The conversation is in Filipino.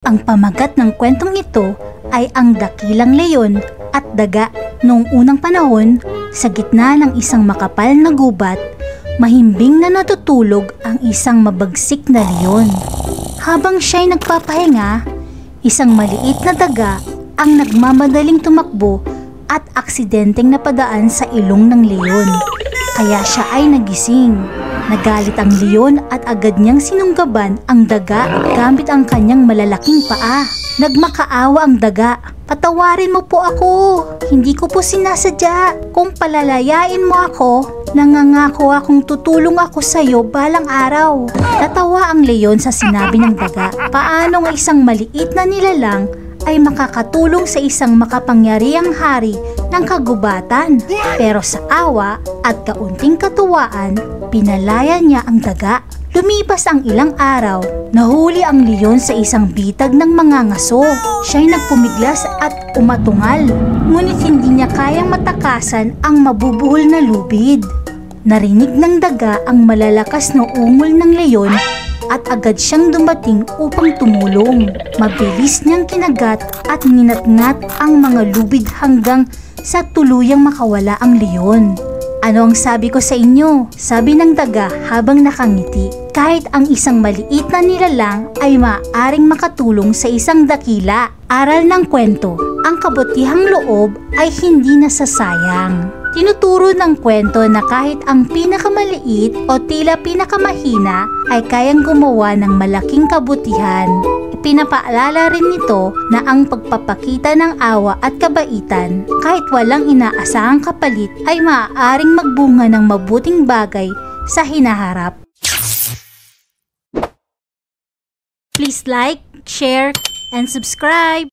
Ang pamagat ng kwentong ito ay ang dakilang leyon at daga. Noong unang panahon, sa gitna ng isang makapal na gubat, mahimbing na natutulog ang isang mabagsik na leyon. Habang siya'y nagpapahinga, isang maliit na daga ang nagmamadaling tumakbo at aksidenteng napadaan sa ilong ng leyon. Kaya siya ay nagising. Nagalit ang leyon at agad niyang sinunggaban ang daga gamit ang kanyang malalaking paa. Nagmakaawa ang daga. "Patawarin mo po ako. Hindi ko po sinasadya. Kung palalayain mo ako, nangangako akong tutulong ako sa iyo balang araw." Natawa ang leyon sa sinabi ng daga. Paano nga isang maliit na nilalang ay makakatulong sa isang makapangyarihang hari ng kagubatan? Pero sa awa at kaunting katuwaan, pinalaya niya ang daga. Lumipas ang ilang araw, nahuli ang leyon sa isang bitag ng mga ngaso. Siya'y nagpumiglas at umatungal, ngunit hindi niya kayang matakasan ang mabubuhol na lubid. Narinig ng daga ang malalakas na ungol ng leyon at agad siyang dumating upang tumulong. Mabilis niyang kinagat at ninatngat ang mga lubid hanggang sa tuluyang makawala ang leyon. "Ano ang sabi ko sa inyo?" sabi ng daga habang nakangiti. Kahit ang isang maliit na nilalang ay maaaring makatulong sa isang dakila. Aral ng kwento, ang kabutihang loob ay hindi nasasayang. Tinuturo ng kwento na kahit ang pinakamaliit o tila pinakamahina ay kayang gumawa ng malaking kabutihan. Pinapaalala rin nito na ang pagpapakita ng awa at kabaitan, kahit walang inaasahang kapalit, ay maaaring magbunga ng mabuting bagay sa hinaharap. Please like, share, and subscribe!